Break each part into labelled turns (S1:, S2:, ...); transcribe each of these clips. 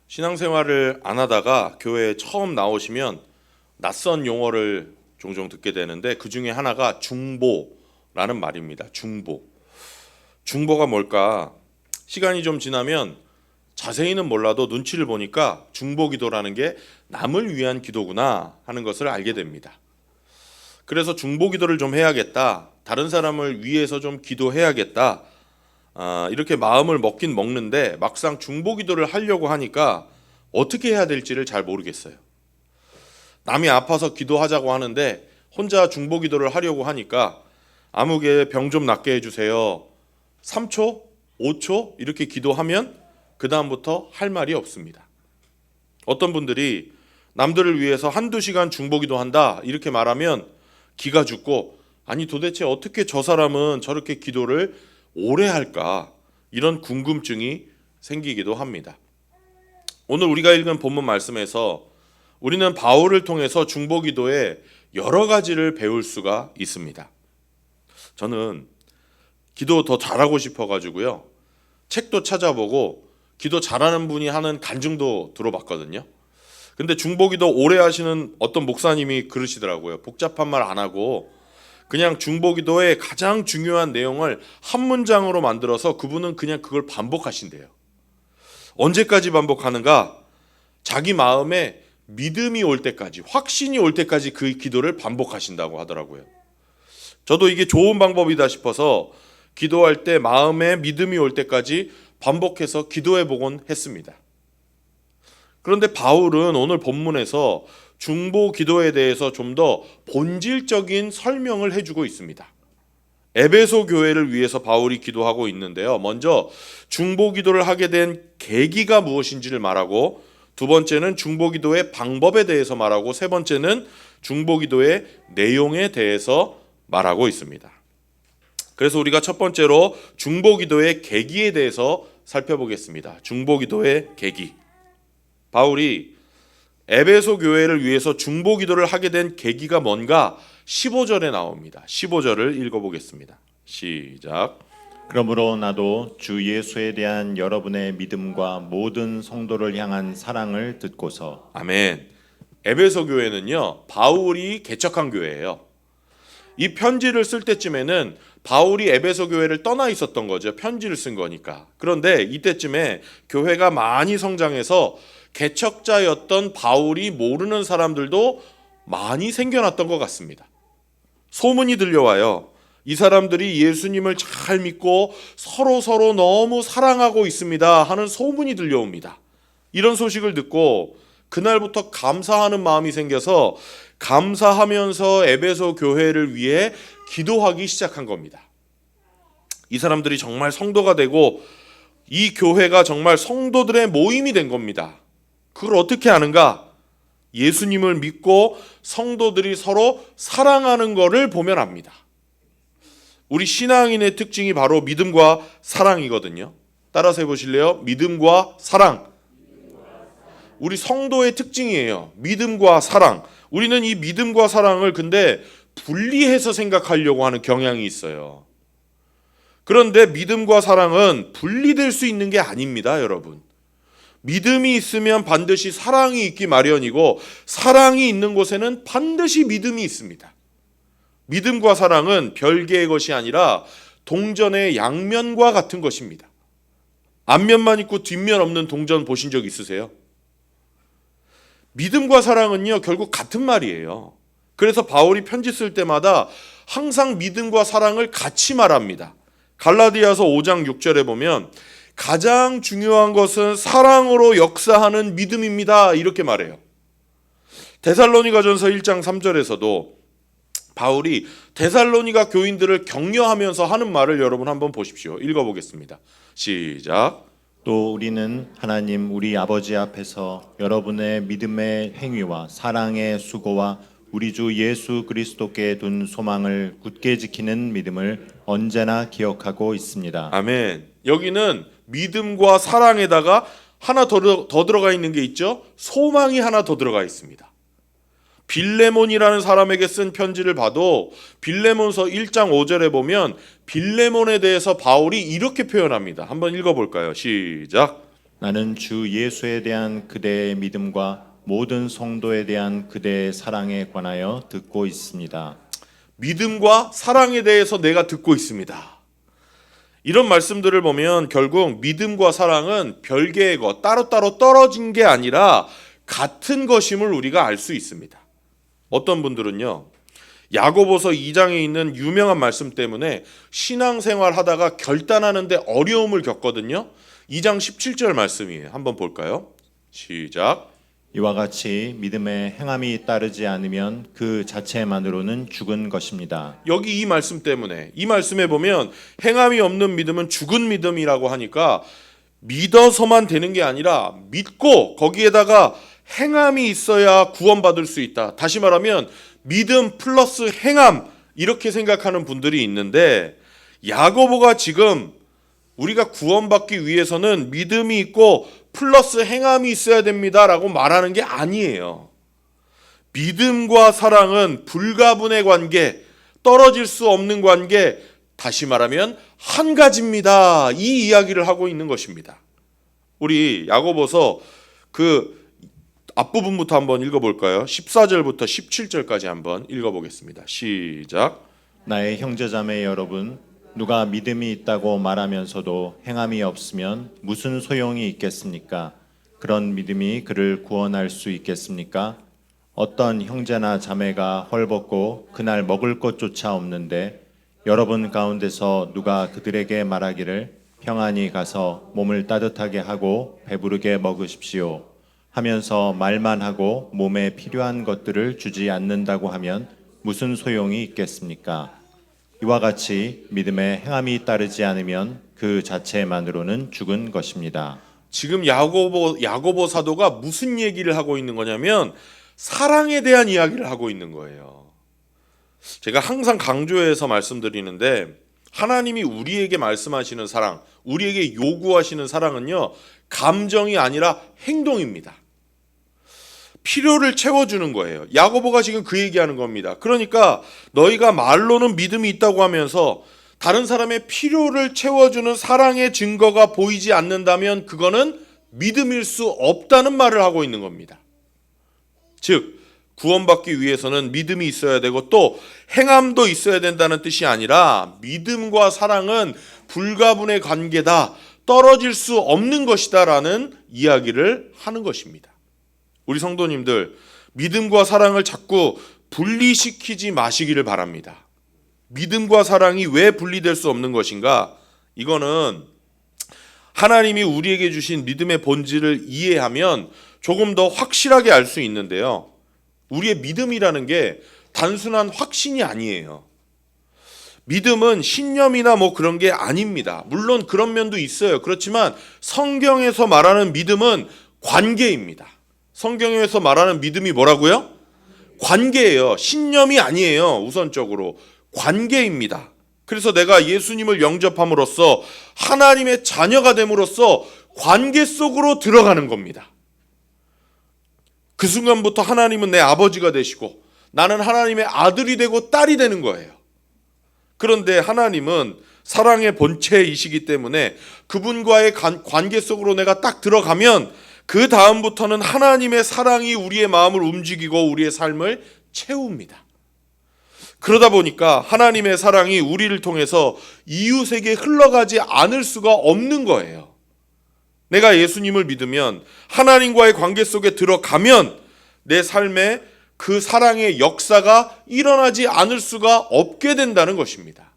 S1: 신앙생활을 안 하다가 교회에 처음 나오시면 낯선 용어를 종종 듣게 되는데 그 중에 하나가 중보라는 말입니다. 중보. 중보가 뭘까? 시간이 좀 지나면 자세히는 몰라도 눈치를 보니까 중보기도라는 게 남을 위한 기도구나 하는 것을 알게 됩니다. 그래서 중보기도를 좀 해야겠다. 다른 사람을 위해서 좀 기도해야겠다. 이렇게 마음을 먹긴 먹는데 막상 중보기도를 하려고 하니까 어떻게 해야 될지를 잘 모르겠어요. 남이 아파서 기도하자고 하는데 혼자 중보기도를 하려고 하니까 아무개 병 좀 낫게 해주세요. 3초, 5초 이렇게 기도하면 그 다음부터 할 말이 없습니다. 어떤 분들이 남들을 위해서 한두 시간 중보기도 한다 이렇게 말하면 기가 죽고 아니 도대체 어떻게 저 사람은 저렇게 기도를 오래 할까 이런 궁금증이 생기기도 합니다. 오늘 우리가 읽은 본문 말씀에서 우리는 바울을 통해서 중보기도의 여러 가지를 배울 수가 있습니다. 저는 기도 더 잘하고 싶어가지고요. 책도 찾아보고 기도 잘하는 분이 하는 간증도 들어봤거든요. 근데 중보기도 오래 하시는 어떤 목사님이 그러시더라고요. 복잡한 말 안 하고 그냥 중보기도의 가장 중요한 내용을 한 문장으로 만들어서 그분은 그냥 그걸 반복하신대요. 언제까지 반복하는가? 자기 마음에 믿음이 올 때까지, 확신이 올 때까지 그 기도를 반복하신다고 하더라고요. 저도 이게 좋은 방법이다 싶어서 기도할 때 마음에 믿음이 올 때까지 반복해서 기도해 보곤 했습니다. 그런데 바울은 오늘 본문에서 중보 기도에 대해서 좀 더 본질적인 설명을 해주고 있습니다. 에베소 교회를 위해서 바울이 기도하고 있는데요. 먼저 중보 기도를 하게 된 계기가 무엇인지를 말하고, 두 번째는 중보 기도의 방법에 대해서 말하고, 세 번째는 중보 기도의 내용에 대해서 말하고 있습니다. 그래서 우리가 첫 번째로 중보 기도의 계기에 대해서 살펴보겠습니다. 중보 기도의 계기. 바울이 에베소 교회를 위해서 중보 기도를 하게 된 계기가 뭔가 15절에 나옵니다. 15절을 읽어보겠습니다. 시작.
S2: 그러므로 나도 주 예수에 대한 여러분의 믿음과 모든 성도를 향한 사랑을 듣고서.
S1: 아멘. 에베소 교회는요, 바울이 개척한 교회예요. 이 편지를 쓸 때쯤에는 바울이 에베소 교회를 떠나 있었던 거죠. 편지를 쓴 거니까. 그런데 이때쯤에 교회가 많이 성장해서 개척자였던 바울이 모르는 사람들도 많이 생겨났던 것 같습니다. 소문이 들려와요. 이 사람들이 예수님을 잘 믿고 서로 너무 사랑하고 있습니다 하는 소문이 들려옵니다. 이런 소식을 듣고 그날부터 감사하는 마음이 생겨서 감사하면서 에베소 교회를 위해 기도하기 시작한 겁니다. 이 사람들이 정말 성도가 되고 이 교회가 정말 성도들의 모임이 된 겁니다. 그걸 어떻게 아는가? 예수님을 믿고 성도들이 서로 사랑하는 것을 보면 압니다. 우리 신앙인의 특징이 바로 믿음과 사랑이거든요. 따라서 해보실래요? 믿음과 사랑. 우리 성도의 특징이에요. 믿음과 사랑. 우리는 이 믿음과 사랑을 근데 분리해서 생각하려고 하는 경향이 있어요. 그런데 믿음과 사랑은 분리될 수 있는 게 아닙니다, 여러분. 믿음이 있으면 반드시 사랑이 있기 마련이고, 사랑이 있는 곳에는 반드시 믿음이 있습니다. 믿음과 사랑은 별개의 것이 아니라 동전의 양면과 같은 것입니다. 앞면만 있고 뒷면 없는 동전 보신 적 있으세요? 믿음과 사랑은요, 결국 같은 말이에요. 그래서 바울이 편지 쓸 때마다 항상 믿음과 사랑을 같이 말합니다. 갈라디아서 5장 6절에 보면 가장 중요한 것은 사랑으로 역사하는 믿음입니다. 이렇게 말해요. 데살로니가전서 1장 3절에서도 바울이 데살로니가 교인들을 격려하면서 하는 말을 여러분 한번 보십시오. 읽어보겠습니다. 시작.
S2: 또 우리는 하나님 우리 아버지 앞에서 여러분의 믿음의 행위와 사랑의 수고와 우리 주 예수 그리스도께 둔 소망을 굳게 지키는 믿음을 언제나 기억하고 있습니다.
S1: 아멘. 여기는 믿음과 사랑에다가 하나 더 들어가 있는 게 있죠. 소망이 하나 더 들어가 있습니다. 빌레몬이라는 사람에게 쓴 편지를 봐도 빌레몬서 1장 5절에 보면 빌레몬에 대해서 바울이 이렇게 표현합니다. 한번 읽어볼까요? 시작.
S2: 나는 주 예수에 대한 그대의 믿음과 모든 성도에 대한 그대의 사랑에 관하여 듣고 있습니다.
S1: 믿음과 사랑에 대해서 내가 듣고 있습니다. 이런 말씀들을 보면 결국 믿음과 사랑은 별개의 것, 따로따로 떨어진 게 아니라 같은 것임을 우리가 알 수 있습니다. 어떤 분들은요, 야고보서 2장에 있는 유명한 말씀 때문에 신앙생활 하다가 결단하는데 어려움을 겪거든요. 2장 17절 말씀이에요. 한번 볼까요? 시작.
S2: 이와 같이 믿음에 행함이 따르지 않으면 그 자체만으로는 죽은 것입니다.
S1: 여기 이 말씀 때문에, 이 말씀에 보면 행함이 없는 믿음은 죽은 믿음이라고 하니까 믿어서만 되는 게 아니라 믿고 거기에다가 행함이 있어야 구원받을 수 있다. 다시 말하면 믿음 플러스 행함, 이렇게 생각하는 분들이 있는데, 야고보가 지금 우리가 구원받기 위해서는 믿음이 있고 플러스 행함이 있어야 됩니다라고 말하는 게 아니에요. 믿음과 사랑은 불가분의 관계, 떨어질 수 없는 관계, 다시 말하면 한 가지입니다. 이 이야기를 하고 있는 것입니다. 우리 야고보서 그 앞부분부터 한번 읽어볼까요? 14절부터 17절까지 한번 읽어보겠습니다. 시작.
S2: 나의 형제자매 여러분, 누가 믿음이 있다고 말하면서도 행함이 없으면 무슨 소용이 있겠습니까? 그런 믿음이 그를 구원할 수 있겠습니까? 어떤 형제나 자매가 헐벗고 그날 먹을 것조차 없는데 여러분 가운데서 누가 그들에게 말하기를 평안히 가서 몸을 따뜻하게 하고 배부르게 먹으십시오 하면서 말만 하고 몸에 필요한 것들을 주지 않는다고 하면 무슨 소용이 있겠습니까? 이와 같이 믿음에 행함이 따르지 않으면 그 자체만으로는 죽은 것입니다.
S1: 지금 야고보 사도가 무슨 얘기를 하고 있는 거냐면 사랑에 대한 이야기를 하고 있는 거예요. 제가 항상 강조해서 말씀드리는데, 하나님이 우리에게 말씀하시는 사랑, 우리에게 요구하시는 사랑은요, 감정이 아니라 행동입니다. 필요를 채워주는 거예요. 야고보가 지금 그 얘기하는 겁니다. 그러니까 너희가 말로는 믿음이 있다고 하면서 다른 사람의 필요를 채워주는 사랑의 증거가 보이지 않는다면 그거는 믿음일 수 없다는 말을 하고 있는 겁니다. 즉, 구원받기 위해서는 믿음이 있어야 되고 또 행함도 있어야 된다는 뜻이 아니라 믿음과 사랑은 불가분의 관계다, 떨어질 수 없는 것이다 라는 이야기를 하는 것입니다. 우리 성도님들, 믿음과 사랑을 자꾸 분리시키지 마시기를 바랍니다. 믿음과 사랑이 왜 분리될 수 없는 것인가? 이거는 하나님이 우리에게 주신 믿음의 본질을 이해하면 조금 더 확실하게 알 수 있는데요. 우리의 믿음이라는 게 단순한 확신이 아니에요. 믿음은 신념이나 뭐 그런 게 아닙니다. 물론 그런 면도 있어요. 그렇지만 성경에서 말하는 믿음은 관계입니다. 성경에서 말하는 믿음이 뭐라고요? 관계예요. 신념이 아니에요. 우선적으로 관계입니다. 그래서 내가 예수님을 영접함으로써 하나님의 자녀가 됨으로써 관계 속으로 들어가는 겁니다. 그 순간부터 하나님은 내 아버지가 되시고 나는 하나님의 아들이 되고 딸이 되는 거예요. 그런데 하나님은 사랑의 본체이시기 때문에 그분과의 관계 속으로 내가 딱 들어가면 그 다음부터는 하나님의 사랑이 우리의 마음을 움직이고 우리의 삶을 채웁니다. 그러다 보니까 하나님의 사랑이 우리를 통해서 이웃에게 흘러가지 않을 수가 없는 거예요. 내가 예수님을 믿으면, 하나님과의 관계 속에 들어가면 내 삶에 그 사랑의 역사가 일어나지 않을 수가 없게 된다는 것입니다.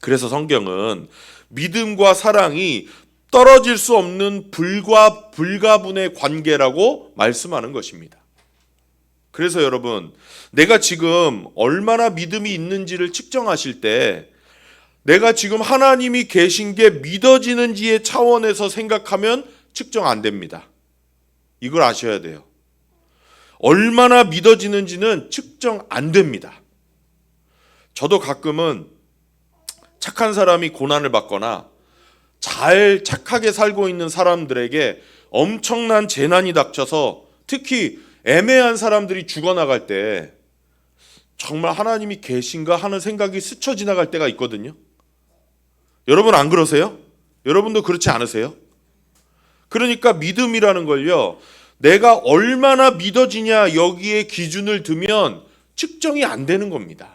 S1: 그래서 성경은 믿음과 사랑이 떨어질 수 없는 불가분의 관계라고 말씀하는 것입니다. 그래서 여러분, 내가 지금 얼마나 믿음이 있는지를 측정하실 때 내가 지금 하나님이 계신 게 믿어지는지의 차원에서 생각하면 측정 안 됩니다. 이걸 아셔야 돼요. 얼마나 믿어지는지는 측정 안 됩니다. 저도 가끔은 착한 사람이 고난을 받거나 착하게 살고 있는 사람들에게 엄청난 재난이 닥쳐서 특히 애매한 사람들이 죽어나갈 때 정말 하나님이 계신가 하는 생각이 스쳐 지나갈 때가 있거든요. 여러분 안 그러세요? 여러분도 그렇지 않으세요? 그러니까 믿음이라는 걸요, 내가 얼마나 믿어지냐 여기에 기준을 두면 측정이 안 되는 겁니다.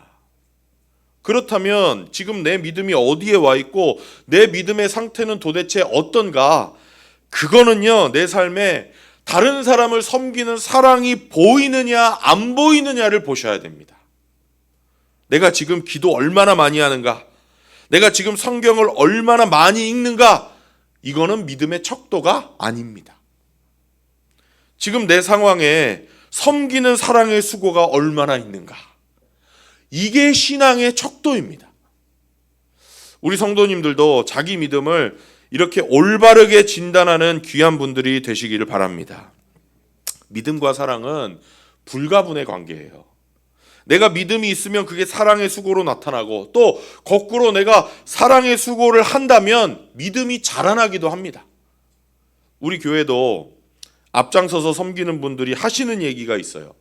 S1: 그렇다면 지금 내 믿음이 어디에 와 있고 내 믿음의 상태는 도대체 어떤가? 그거는요, 내 삶에 다른 사람을 섬기는 사랑이 보이느냐 안 보이느냐를 보셔야 됩니다. 내가 지금 기도 얼마나 많이 하는가? 내가 지금 성경을 얼마나 많이 읽는가? 이거는 믿음의 척도가 아닙니다. 지금 내 상황에 섬기는 사랑의 수고가 얼마나 있는가? 이게 신앙의 척도입니다. 우리 성도님들도 자기 믿음을 이렇게 올바르게 진단하는 귀한 분들이 되시기를 바랍니다. 믿음과 사랑은 불가분의 관계예요. 내가 믿음이 있으면 그게 사랑의 수고로 나타나고, 또 거꾸로 내가 사랑의 수고를 한다면 믿음이 자라나기도 합니다. 우리 교회도 앞장서서 섬기는 분들이 하시는 얘기가 있어요.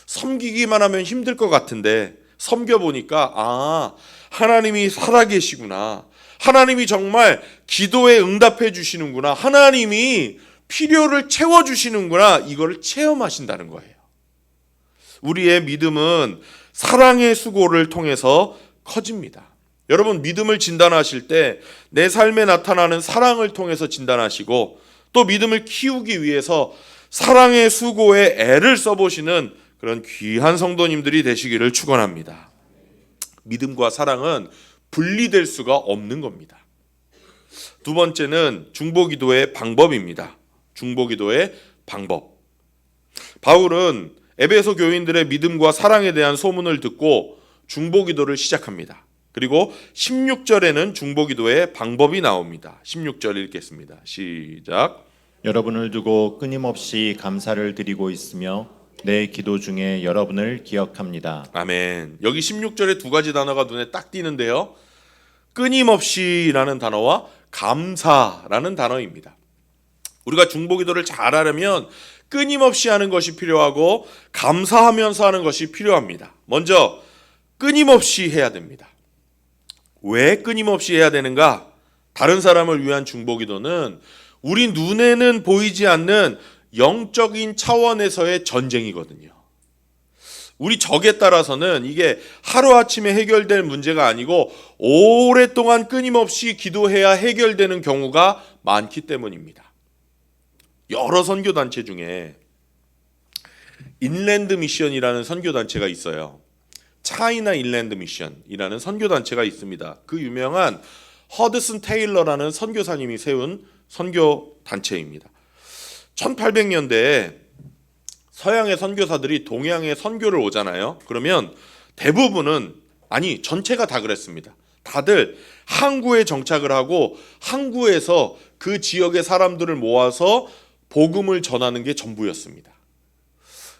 S1: 섬기기만 하면 힘들 것 같은데 섬겨보니까 하나님이 살아계시구나, 하나님이 정말 기도에 응답해 주시는구나, 하나님이 필요를 채워주시는구나, 이거를 체험하신다는 거예요. 우리의 믿음은 사랑의 수고를 통해서 커집니다. 여러분, 믿음을 진단하실 때 내 삶에 나타나는 사랑을 통해서 진단하시고, 또 믿음을 키우기 위해서 사랑의 수고에 애를 써보시는 그런 귀한 성도님들이 되시기를 축원합니다. 믿음과 사랑은 분리될 수가 없는 겁니다. 두 번째는 중보기도의 방법입니다. 중보기도의 방법. 바울은 에베소 교인들의 믿음과 사랑에 대한 소문을 듣고 중보기도를 시작합니다. 그리고 16절에는 중보기도의 방법이 나옵니다. 16절 읽겠습니다. 시작.
S2: 여러분을 두고 끊임없이 감사를 드리고 있으며 내 기도 중에 여러분을 기억합니다.
S1: 아멘. 여기 16절에 두 가지 단어가 눈에 딱 띄는데요, 끊임없이라는 단어와 감사라는 단어입니다. 우리가 중보기도를 잘하려면 끊임없이 하는 것이 필요하고 감사하면서 하는 것이 필요합니다. 먼저 끊임없이 해야 됩니다. 왜 끊임없이 해야 되는가? 다른 사람을 위한 중보기도는 우리 눈에는 보이지 않는 영적인 차원에서의 전쟁이거든요. 우리 적에 따라서는 이게 하루아침에 해결될 문제가 아니고 오랫동안 끊임없이 기도해야 해결되는 경우가 많기 때문입니다. 여러 선교단체 중에 인랜드 미션이라는 선교단체가 있어요. 차이나 인랜드 미션이라는 선교단체가 있습니다. 그 유명한 허드슨 테일러라는 선교사님이 세운 선교단체입니다. 1800년대에 서양의 선교사들이 동양에 선교를 오잖아요. 그러면 대부분은, 아니 전체가 다 그랬습니다. 다들 항구에 정착을 하고 항구에서 그 지역의 사람들을 모아서 복음을 전하는 게 전부였습니다.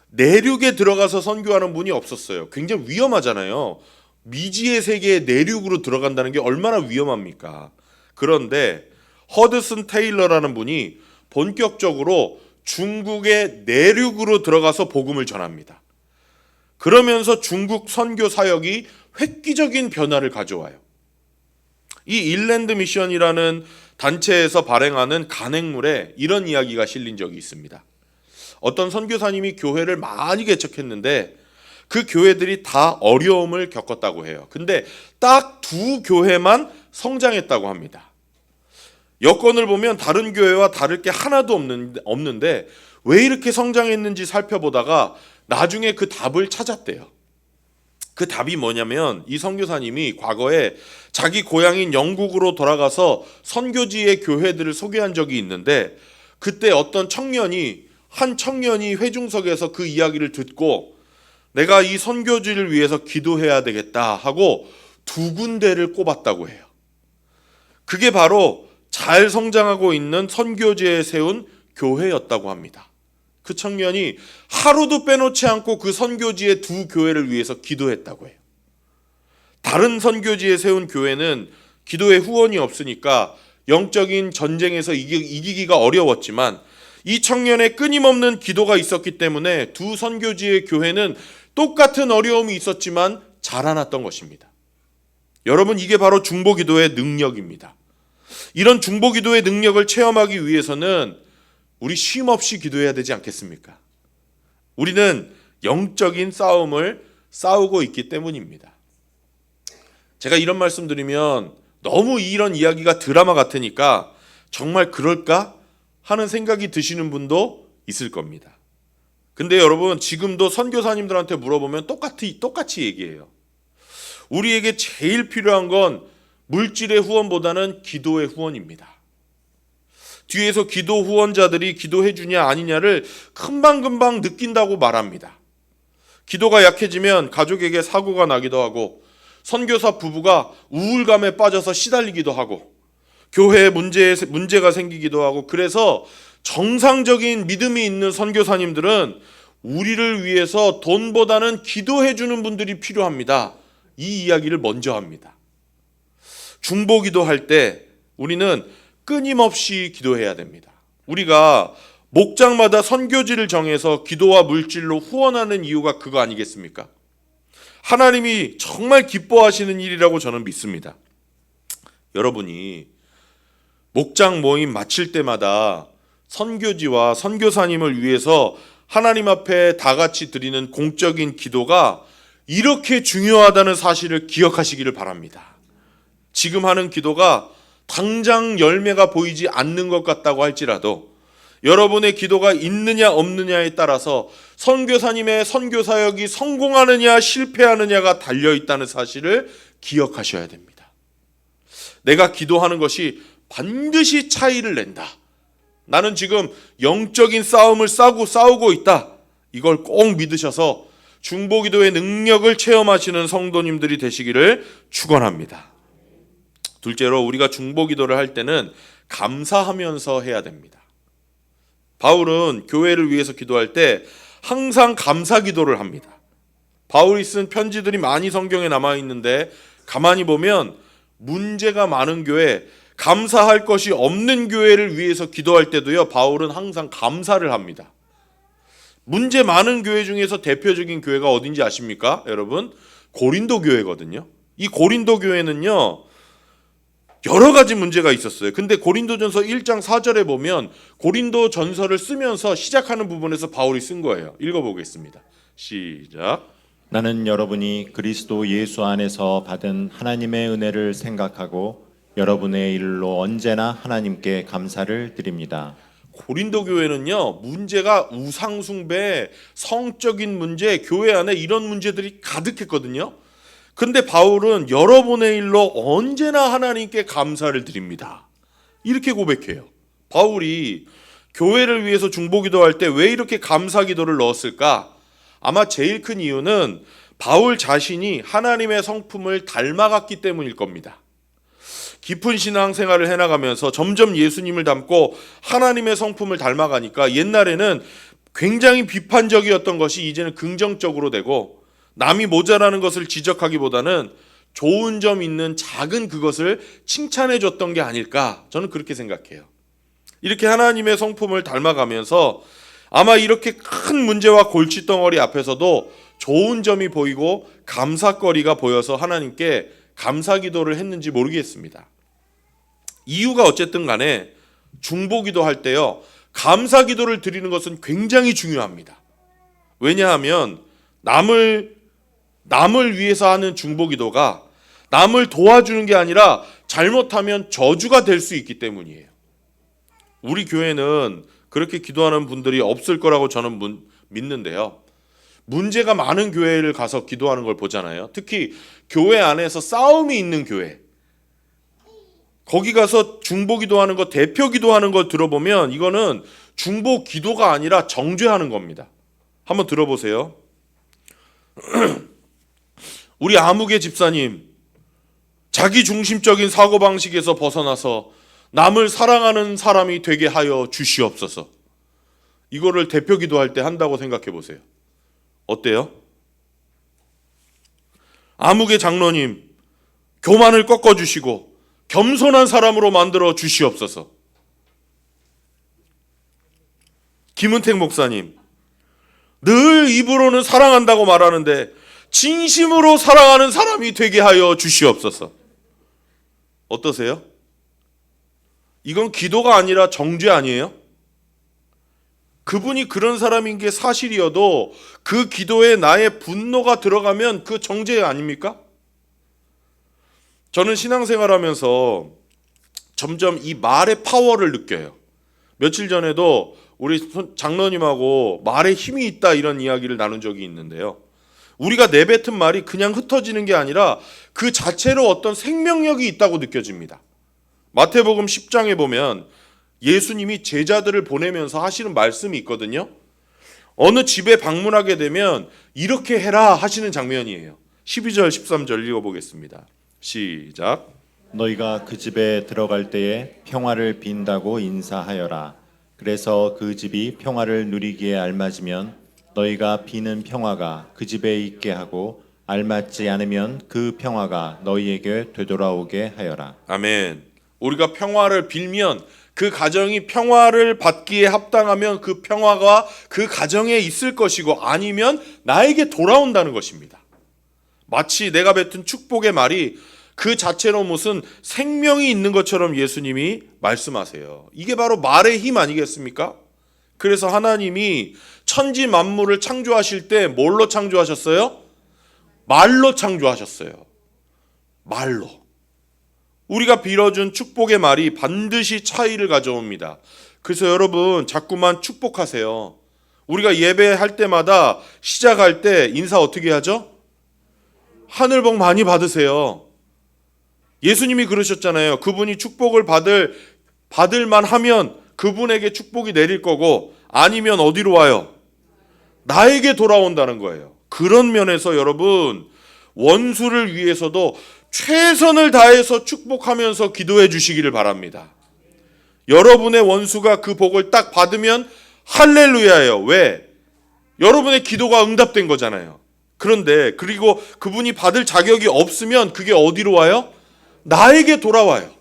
S1: 내륙에 들어가서 선교하는 분이 없었어요. 굉장히 위험하잖아요. 미지의 세계의 내륙으로 들어간다는 게 얼마나 위험합니까? 그런데 허드슨 테일러라는 분이 본격적으로 중국의 내륙으로 들어가서 복음을 전합니다. 그러면서 중국 선교 사역이 획기적인 변화를 가져와요. 이 인랜드 미션이라는 단체에서 발행하는 간행물에 이런 이야기가 실린 적이 있습니다. 어떤 선교사님이 교회를 많이 개척했는데 그 교회들이 다 어려움을 겪었다고 해요. 근데 딱 두 교회만 성장했다고 합니다. 여건을 보면 다른 교회와 다를 게 하나도 없는데 왜 이렇게 성장했는지 살펴보다가 나중에 그 답을 찾았대요. 그 답이 뭐냐면, 이 선교사님이 과거에 자기 고향인 영국으로 돌아가서 선교지의 교회들을 소개한 적이 있는데, 그때 한 청년이 회중석에서 그 이야기를 듣고 내가 이 선교지를 위해서 기도해야 되겠다 하고 두 군데를 꼽았다고 해요. 그게 바로 잘 성장하고 있는 선교지에 세운 교회였다고 합니다. 그 청년이 하루도 빼놓지 않고 그 선교지의 두 교회를 위해서 기도했다고 해요. 다른 선교지에 세운 교회는 기도에 후원이 없으니까 영적인 전쟁에서 이기기가 어려웠지만, 이 청년의 끊임없는 기도가 있었기 때문에 두 선교지의 교회는 똑같은 어려움이 있었지만 자라났던 것입니다. 여러분, 이게 바로 중보기도의 능력입니다. 이런 중보기도의 능력을 체험하기 위해서는 우리 쉼 없이 기도해야 되지 않겠습니까? 우리는 영적인 싸움을 싸우고 있기 때문입니다. 제가 이런 말씀 드리면 너무 이런 이야기가 드라마 같으니까 정말 그럴까 하는 생각이 드시는 분도 있을 겁니다. 근데 여러분, 지금도 선교사님들한테 물어보면 똑같이 얘기해요. 우리에게 제일 필요한 건 물질의 후원보다는 기도의 후원입니다. 뒤에서 기도 후원자들이 기도해 주냐 아니냐를 금방금방 느낀다고 말합니다. 기도가 약해지면 가족에게 사고가 나기도 하고, 선교사 부부가 우울감에 빠져서 시달리기도 하고, 교회에 문제가 생기기도 하고, 그래서 정상적인 믿음이 있는 선교사님들은 우리를 위해서 돈보다는 기도해 주는 분들이 필요합니다. 이 이야기를 먼저 합니다. 중보기도 할 때 우리는 끊임없이 기도해야 됩니다. 우리가 목장마다 선교지를 정해서 기도와 물질로 후원하는 이유가 그거 아니겠습니까? 하나님이 정말 기뻐하시는 일이라고 저는 믿습니다. 여러분이 목장 모임 마칠 때마다 선교지와 선교사님을 위해서 하나님 앞에 다 같이 드리는 공적인 기도가 이렇게 중요하다는 사실을 기억하시기를 바랍니다. 지금 하는 기도가 당장 열매가 보이지 않는 것 같다고 할지라도 여러분의 기도가 있느냐 없느냐에 따라서 선교사님의 선교사역이 성공하느냐 실패하느냐가 달려있다는 사실을 기억하셔야 됩니다. 내가 기도하는 것이 반드시 차이를 낸다. 나는 지금 영적인 싸움을 싸우고 있다. 이걸 꼭 믿으셔서 중보기도의 능력을 체험하시는 성도님들이 되시기를 축원합니다. 둘째로, 우리가 중보기도를 할 때는 감사하면서 해야 됩니다. 바울은 교회를 위해서 기도할 때 항상 감사기도를 합니다. 바울이 쓴 편지들이 많이 성경에 남아 있는데 가만히 보면 문제가 많은 교회, 감사할 것이 없는 교회를 위해서 기도할 때도요, 바울은 항상 감사를 합니다. 문제 많은 교회 중에서 대표적인 교회가 어딘지 아십니까? 여러분, 고린도 교회거든요. 이 고린도 교회는요, 여러 가지 문제가 있었어요. 근데 고린도전서 1장 4절에 보면 고린도 전서를 쓰면서 시작하는 부분에서 바울이 쓴 거예요. 읽어보겠습니다. 시작.
S2: 나는 여러분이 그리스도 예수 안에서 받은 하나님의 은혜를 생각하고 여러분의 일로 언제나 하나님께 감사를 드립니다.
S1: 고린도 교회는요, 문제가 우상숭배, 성적인 문제, 교회 안에 이런 문제들이 가득했거든요. 근데 바울은 여러분의 일로 언제나 하나님께 감사를 드립니다. 이렇게 고백해요. 바울이 교회를 위해서 중보기도할 때 왜 이렇게 감사기도를 넣었을까? 아마 제일 큰 이유는 바울 자신이 하나님의 성품을 닮아갔기 때문일 겁니다. 깊은 신앙생활을 해나가면서 점점 예수님을 닮고 하나님의 성품을 닮아가니까 옛날에는 굉장히 비판적이었던 것이 이제는 긍정적으로 되고, 남이 모자라는 것을 지적하기보다는 좋은 점 있는 작은 그것을 칭찬해 줬던 게 아닐까, 저는 그렇게 생각해요. 이렇게 하나님의 성품을 닮아가면서 아마 이렇게 큰 문제와 골칫덩어리 앞에서도 좋은 점이 보이고 감사거리가 보여서 하나님께 감사기도를 했는지 모르겠습니다. 이유가 어쨌든 간에 중보기도 할 때요, 감사기도를 드리는 것은 굉장히 중요합니다. 왜냐하면 남을 위해서 하는 중보기도가 남을 도와주는 게 아니라 잘못하면 저주가 될 수 있기 때문이에요. 우리 교회는 그렇게 기도하는 분들이 없을 거라고 저는 믿는데요. 문제가 많은 교회를 가서 기도하는 걸 보잖아요. 특히 교회 안에서 싸움이 있는 교회, 거기 가서 중보기도하는 거, 대표기도하는 걸 들어보면 이거는 중보기도가 아니라 정죄하는 겁니다. 한번 들어보세요. 우리 아무개 집사님, 자기 중심적인 사고방식에서 벗어나서 남을 사랑하는 사람이 되게 하여 주시옵소서. 이거를 대표기도할 때 한다고 생각해 보세요. 어때요? 아무개 장로님, 교만을 꺾어주시고 겸손한 사람으로 만들어 주시옵소서. 김은택 목사님, 늘 입으로는 사랑한다고 말하는데 진심으로 사랑하는 사람이 되게 하여 주시옵소서. 어떠세요? 이건 기도가 아니라 정죄 아니에요? 그분이 그런 사람인 게 사실이어도 그 기도에 나의 분노가 들어가면 그 정죄 아닙니까? 저는 신앙생활하면서 점점 이 말의 파워를 느껴요. 며칠 전에도 우리 장로님하고 말에 힘이 있다 이런 이야기를 나눈 적이 있는데요. 우리가 내뱉은 말이 그냥 흩어지는 게 아니라 그 자체로 어떤 생명력이 있다고 느껴집니다. 마태복음 10장에 보면 예수님이 제자들을 보내면서 하시는 말씀이 있거든요. 어느 집에 방문하게 되면 이렇게 해라 하시는 장면이에요. 12절 13절 읽어보겠습니다. 시작.
S2: 너희가 그 집에 들어갈 때에 평화를 빈다고 인사하여라. 그래서 그 집이 평화를 누리기에 알맞으면 너희가 비는 평화가 그 집에 있게 하고 알맞지 않으면 그 평화가 너희에게 되돌아오게 하여라.
S1: 아멘. 우리가 평화를 빌면 그 가정이 평화를 받기에 합당하면 그 평화가 그 가정에 있을 것이고 아니면 나에게 돌아온다는 것입니다. 마치 내가 뱉은 축복의 말이 그 자체로 무슨 생명이 있는 것처럼 예수님이 말씀하세요. 이게 바로 말의 힘 아니겠습니까? 그래서 하나님이 천지 만물을 창조하실 때 뭘로 창조하셨어요? 말로 창조하셨어요. 말로. 우리가 빌어준 축복의 말이 반드시 차이를 가져옵니다. 그래서 여러분 자꾸만 축복하세요. 우리가 예배할 때마다 시작할 때 인사 어떻게 하죠? 하늘 복 많이 받으세요. 예수님이 그러셨잖아요. 그분이 축복을 받을만 하면 그분에게 축복이 내릴 거고 아니면 어디로 와요? 나에게 돌아온다는 거예요. 그런 면에서 여러분 원수를 위해서도 최선을 다해서 축복하면서 기도해 주시기를 바랍니다. 여러분의 원수가 그 복을 딱 받으면 할렐루야예요. 왜? 여러분의 기도가 응답된 거잖아요. 그런데 그리고 그분이 받을 자격이 없으면 그게 어디로 와요? 나에게 돌아와요.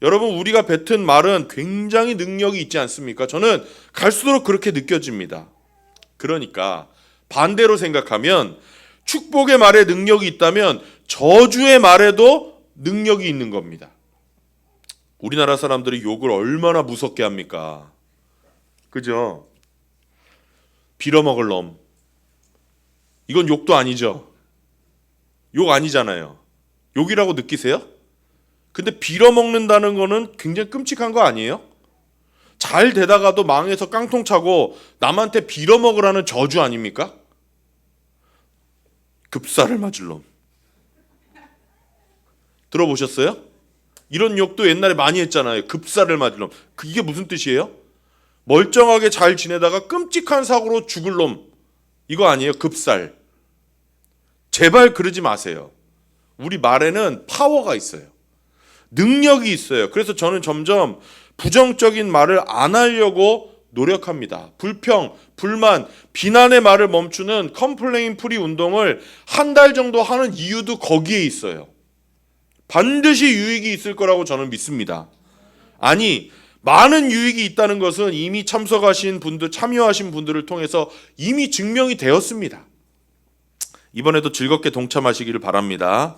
S1: 여러분 우리가 뱉은 말은 굉장히 능력이 있지 않습니까? 저는 갈수록 그렇게 느껴집니다. 그러니까 반대로 생각하면 축복의 말에 능력이 있다면 저주의 말에도 능력이 있는 겁니다. 우리나라 사람들이 욕을 얼마나 무섭게 합니까? 그죠? 빌어먹을 놈. 이건 욕도 아니죠. 욕 아니잖아요. 욕이라고 느끼세요? 근데 빌어먹는다는 거는 굉장히 끔찍한 거 아니에요? 잘 되다가도 망해서 깡통 차고 남한테 빌어먹으라는 저주 아닙니까? 급사를 맞을 놈. 들어보셨어요? 이런 욕도 옛날에 많이 했잖아요. 급사를 맞을 놈. 이게 무슨 뜻이에요? 멀쩡하게 잘 지내다가 끔찍한 사고로 죽을 놈. 이거 아니에요? 급살. 제발 그러지 마세요. 우리 말에는 파워가 있어요. 능력이 있어요. 그래서 저는 점점 부정적인 말을 안 하려고 노력합니다. 불평, 불만, 비난의 말을 멈추는 컴플레인 프리 운동을 한 달 정도 하는 이유도 거기에 있어요. 반드시 유익이 있을 거라고 저는 믿습니다. 아니, 많은 유익이 있다는 것은 이미 참석하신 분들, 참여하신 분들을 통해서 이미 증명이 되었습니다. 이번에도 즐겁게 동참하시기를 바랍니다.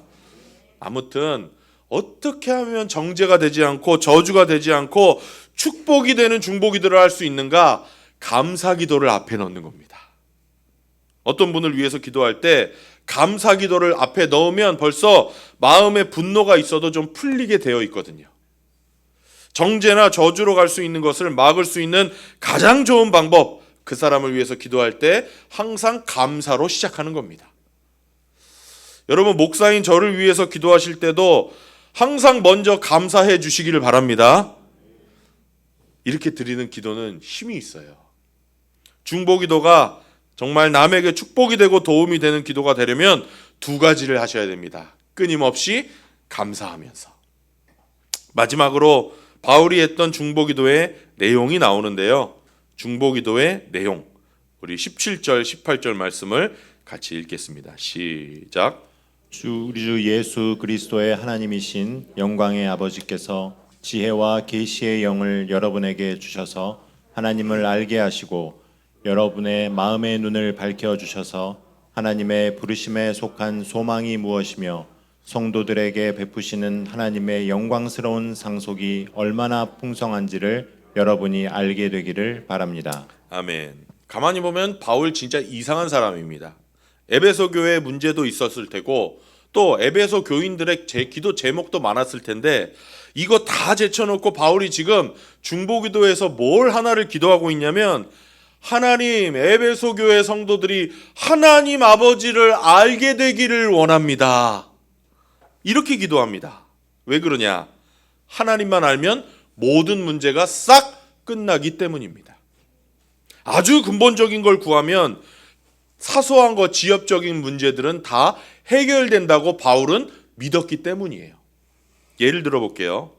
S1: 아무튼 어떻게 하면 정죄가 되지 않고 저주가 되지 않고 축복이 되는 중보기도를 할 수 있는가? 감사기도를 앞에 넣는 겁니다. 어떤 분을 위해서 기도할 때 감사기도를 앞에 넣으면 벌써 마음에 분노가 있어도 좀 풀리게 되어 있거든요. 정죄나 저주로 갈 수 있는 것을 막을 수 있는 가장 좋은 방법, 그 사람을 위해서 기도할 때 항상 감사로 시작하는 겁니다. 여러분 목사인 저를 위해서 기도하실 때도 항상 먼저 감사해 주시기를 바랍니다. 이렇게 드리는 기도는 힘이 있어요. 중보기도가 정말 남에게 축복이 되고 도움이 되는 기도가 되려면 두 가지를 하셔야 됩니다. 끊임없이 감사하면서. 마지막으로 바울이 했던 중보기도의 내용이 나오는데요. 중보기도의 내용, 우리 17절 18절 말씀을 같이 읽겠습니다. 시작.
S2: 우리 주 예수 그리스도의 하나님이신 영광의 아버지께서 지혜와 계시의 영을 여러분에게 주셔서 하나님을 알게 하시고 여러분의 마음의 눈을 밝혀 주셔서 하나님의 부르심에 속한 소망이 무엇이며 성도들에게 베푸시는 하나님의 영광스러운 상속이 얼마나 풍성한지를 여러분이 알게 되기를 바랍니다.
S1: 아멘. 가만히 보면 바울 진짜 이상한 사람입니다. 에베소 교회에 문제도 있었을 테고 또 에베소 교인들의 기도 제목도 많았을 텐데 이거 다 제쳐놓고 바울이 지금 중보기도에서 뭘 하나를 기도하고 있냐면 하나님, 에베소 교회 성도들이 하나님 아버지를 알게 되기를 원합니다. 이렇게 기도합니다. 왜 그러냐? 하나님만 알면 모든 문제가 싹 끝나기 때문입니다. 아주 근본적인 걸 구하면 사소한 것, 지엽적인 문제들은 다 해결된다고 바울은 믿었기 때문이에요. 예를 들어 볼게요.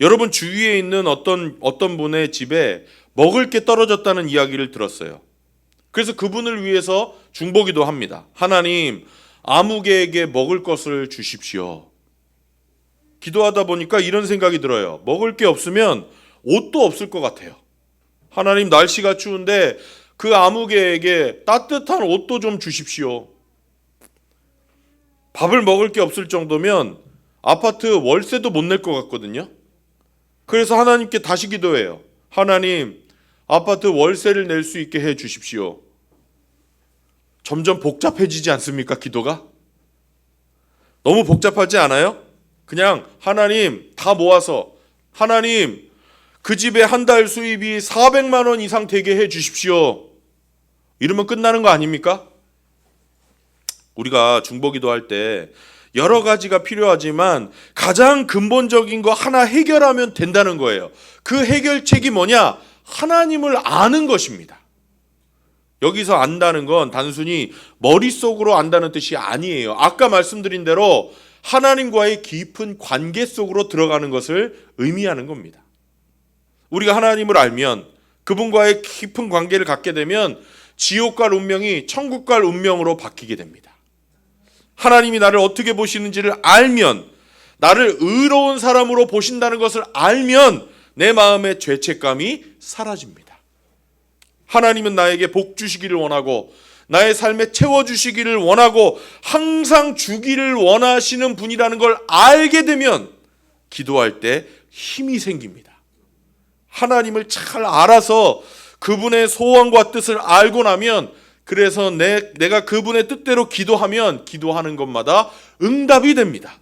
S1: 여러분 주위에 있는 어떤 분의 집에 먹을 게 떨어졌다는 이야기를 들었어요. 그래서 그분을 위해서 중보기도 합니다. 하나님, 아무개에게 먹을 것을 주십시오. 기도하다 보니까 이런 생각이 들어요. 먹을 게 없으면 옷도 없을 것 같아요. 하나님, 날씨가 추운데 그 아무개에게 따뜻한 옷도 좀 주십시오. 밥을 먹을 게 없을 정도면 아파트 월세도 못 낼 것 같거든요. 그래서 하나님께 다시 기도해요. 하나님, 아파트 월세를 낼 수 있게 해 주십시오. 점점 복잡해지지 않습니까? 기도가? 너무 복잡하지 않아요? 그냥 하나님 다 모아서 하나님 그 집에 한 달 수입이 400만 원 이상 되게 해 주십시오. 이러면 끝나는 거 아닙니까? 우리가 중보기도 할 때 여러 가지가 필요하지만 가장 근본적인 거 하나 해결하면 된다는 거예요. 그 해결책이 뭐냐? 하나님을 아는 것입니다. 여기서 안다는 건 단순히 머릿속으로 안다는 뜻이 아니에요. 아까 말씀드린 대로 하나님과의 깊은 관계 속으로 들어가는 것을 의미하는 겁니다. 우리가 하나님을 알면 그분과의 깊은 관계를 갖게 되면 지옥 갈 운명이 천국 갈 운명으로 바뀌게 됩니다. 하나님이 나를 어떻게 보시는지를 알면, 나를 의로운 사람으로 보신다는 것을 알면 내 마음의 죄책감이 사라집니다. 하나님은 나에게 복 주시기를 원하고 나의 삶에 채워주시기를 원하고 항상 주기를 원하시는 분이라는 걸 알게 되면 기도할 때 힘이 생깁니다. 하나님을 잘 알아서 그분의 소원과 뜻을 알고 나면, 그래서 내가 그분의 뜻대로 기도하면 기도하는 것마다 응답이 됩니다.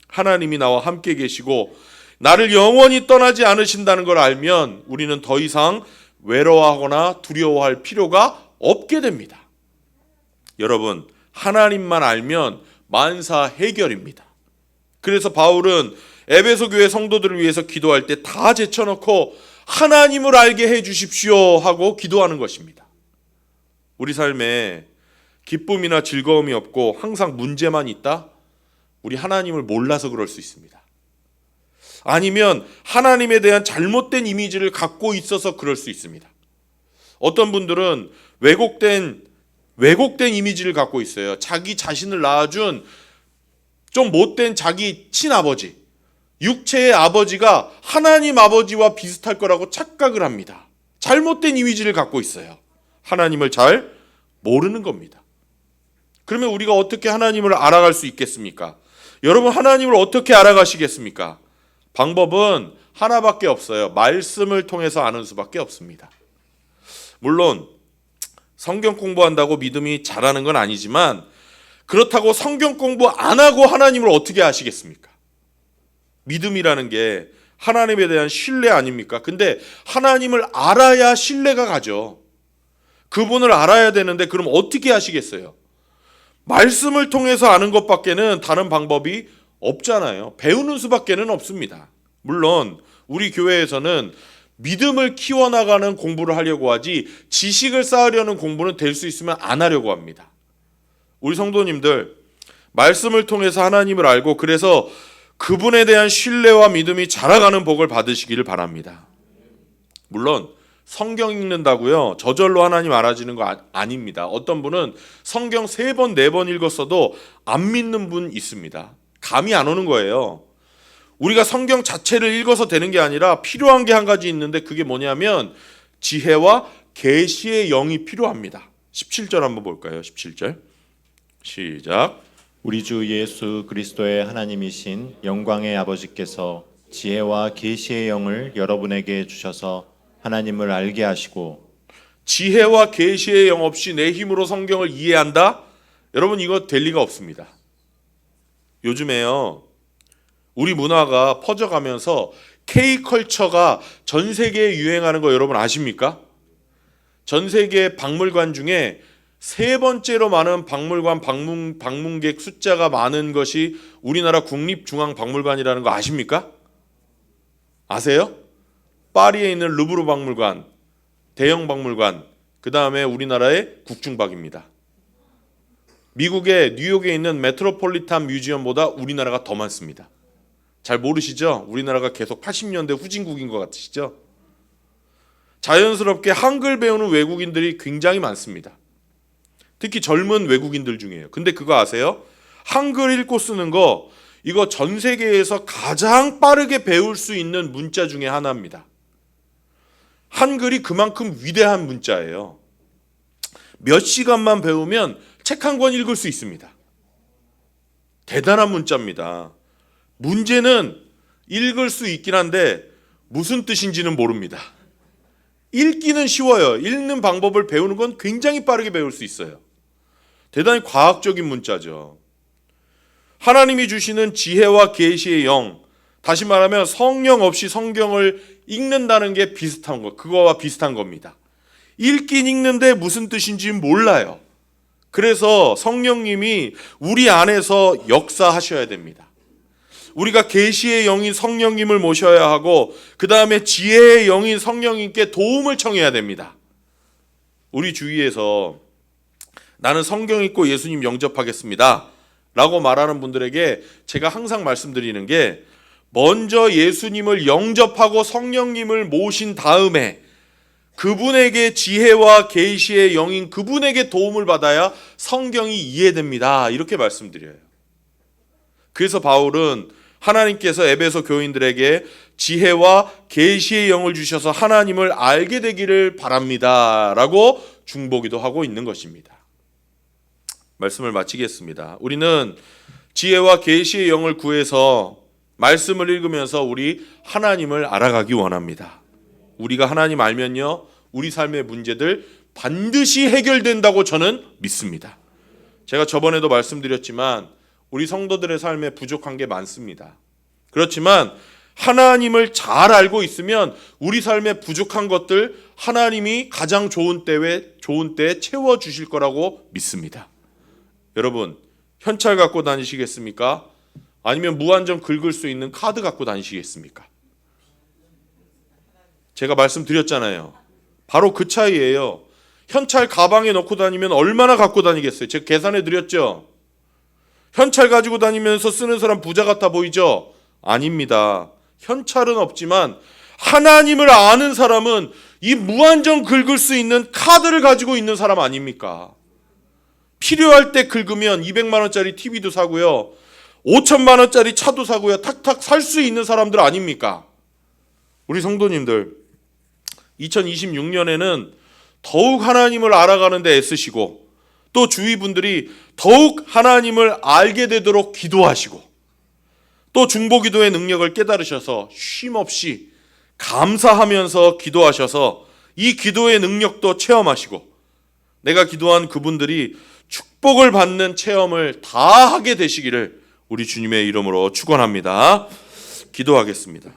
S1: 하나님이 나와 함께 계시고 나를 영원히 떠나지 않으신다는 걸 알면 우리는 더 이상 외로워하거나 두려워할 필요가 없게 됩니다. 여러분, 하나님만 알면 만사 해결입니다. 그래서 바울은 에베소 교회 성도들을 위해서 기도할 때 다 제쳐놓고 하나님을 알게 해 주십시오 하고 기도하는 것입니다. 우리 삶에 기쁨이나 즐거움이 없고 항상 문제만 있다? 우리 하나님을 몰라서 그럴 수 있습니다. 아니면 하나님에 대한 잘못된 이미지를 갖고 있어서 그럴 수 있습니다. 어떤 분들은 왜곡된 이미지를 갖고 있어요. 자기 자신을 낳아준 좀 못된 자기 친아버지, 육체의 아버지가 하나님 아버지와 비슷할 거라고 착각을 합니다. 잘못된 이미지를 갖고 있어요. 하나님을 잘 모르는 겁니다. 그러면 우리가 어떻게 하나님을 알아갈 수 있겠습니까? 여러분, 하나님을 어떻게 알아가시겠습니까? 방법은 하나밖에 없어요. 말씀을 통해서 아는 수밖에 없습니다. 물론 성경 공부한다고 믿음이 자라는 건 아니지만 그렇다고 성경 공부 안 하고 하나님을 어떻게 아시겠습니까? 믿음이라는 게 하나님에 대한 신뢰 아닙니까? 근데 하나님을 알아야 신뢰가 가죠. 그분을 알아야 되는데 그럼 어떻게 하시겠어요? 말씀을 통해서 아는 것밖에는 다른 방법이 없잖아요. 배우는 수밖에는 없습니다. 물론 우리 교회에서는 믿음을 키워나가는 공부를 하려고 하지 지식을 쌓으려는 공부는 될 수 있으면 안 하려고 합니다. 우리 성도님들, 말씀을 통해서 하나님을 알고 그래서 그분에 대한 신뢰와 믿음이 자라가는 복을 받으시기를 바랍니다. 물론 성경 읽는다고요 저절로 하나님 알아지는 거 아닙니다. 어떤 분은 성경 3번 4번 읽었어도 안 믿는 분 있습니다. 감이 안 오는 거예요. 우리가 성경 자체를 읽어서 되는 게 아니라 필요한 게 한 가지 있는데 그게 뭐냐면 지혜와 계시의 영이 필요합니다. 17절 한번 볼까요? 17절 시작.
S2: 우리 주 예수 그리스도의 하나님이신 영광의 아버지께서 지혜와 계시의 영을 여러분에게 주셔서 하나님을 알게 하시고
S1: 지혜와 계시의 영 없이 내 힘으로 성경을 이해한다? 여러분 이거 될 리가 없습니다. 요즘에요 우리 문화가 퍼져가면서 K컬처가 전 세계에 유행하는 거 여러분 아십니까? 전 세계 박물관 중에 세 번째로 많은 박물관 방문객 숫자가 많은 것이 우리나라 국립중앙박물관이라는 거 아십니까? 아세요? 파리에 있는 루브르 박물관, 대형 박물관, 그 다음에 우리나라의 국중박입니다. 미국의 뉴욕에 있는 메트로폴리탄 뮤지엄보다 우리나라가 더 많습니다. 잘 모르시죠? 우리나라가 계속 80년대 후진국인 것 같으시죠? 자연스럽게 한글 배우는 외국인들이 굉장히 많습니다. 특히 젊은 외국인들 중에요. 근데 그거 아세요? 한글 읽고 쓰는 거 이거 전 세계에서 가장 빠르게 배울 수 있는 문자 중에 하나입니다. 한글이 그만큼 위대한 문자예요. 몇 시간만 배우면 책 한 권 읽을 수 있습니다. 대단한 문자입니다. 문제는 읽을 수 있긴 한데 무슨 뜻인지는 모릅니다. 읽기는 쉬워요. 읽는 방법을 배우는 건 굉장히 빠르게 배울 수 있어요. 대단히 과학적인 문자죠. 하나님이 주시는 지혜와 계시의 영, 다시 말하면 성령 없이 성경을 읽는다는 게 비슷한 거, 그거와 비슷한 겁니다. 읽긴 읽는데 무슨 뜻인지 몰라요. 그래서 성령님이 우리 안에서 역사하셔야 됩니다. 우리가 계시의 영인 성령님을 모셔야 하고 그 다음에 지혜의 영인 성령님께 도움을 청해야 됩니다. 우리 주위에서 나는 성경 읽고 예수님 영접하겠습니다 라고 말하는 분들에게 제가 항상 말씀드리는 게 먼저 예수님을 영접하고 성령님을 모신 다음에 그분에게 지혜와 계시의 영인 그분에게 도움을 받아야 성경이 이해됩니다. 이렇게 말씀드려요. 그래서 바울은 하나님께서 에베소 교인들에게 지혜와 계시의 영을 주셔서 하나님을 알게 되기를 바랍니다 라고 중보기도 하고 있는 것입니다. 말씀을 마치겠습니다. 우리는 지혜와 계시의 영을 구해서 말씀을 읽으면서 우리 하나님을 알아가기 원합니다. 우리가 하나님 알면요 우리 삶의 문제들 반드시 해결된다고 저는 믿습니다. 제가 저번에도 말씀드렸지만 우리 성도들의 삶에 부족한 게 많습니다. 그렇지만 하나님을 잘 알고 있으면 우리 삶에 부족한 것들 하나님이 가장 좋은 때에 채워주실 거라고 믿습니다. 여러분 현찰 갖고 다니시겠습니까? 아니면 무한정 긁을 수 있는 카드 갖고 다니시겠습니까? 제가 말씀드렸잖아요. 바로 그 차이예요. 현찰 가방에 넣고 다니면 얼마나 갖고 다니겠어요? 제가 계산해 드렸죠. 현찰 가지고 다니면서 쓰는 사람 부자 같아 보이죠? 아닙니다. 현찰은 없지만 하나님을 아는 사람은 이 무한정 긁을 수 있는 카드를 가지고 있는 사람 아닙니까? 필요할 때 긁으면 200만 원짜리 TV도 사고요. 5천만 원짜리 차도 사고요. 탁탁 살 수 있는 사람들 아닙니까? 우리 성도님들 2026년에는 더욱 하나님을 알아가는 데 애쓰시고 또 주위 분들이 더욱 하나님을 알게 되도록 기도하시고 또 중보기도의 능력을 깨달으셔서 쉼없이 감사하면서 기도하셔서 이 기도의 능력도 체험하시고 내가 기도한 그분들이 축복을 받는 체험을 다 하게 되시기를 우리 주님의 이름으로 축원합니다. 기도하겠습니다.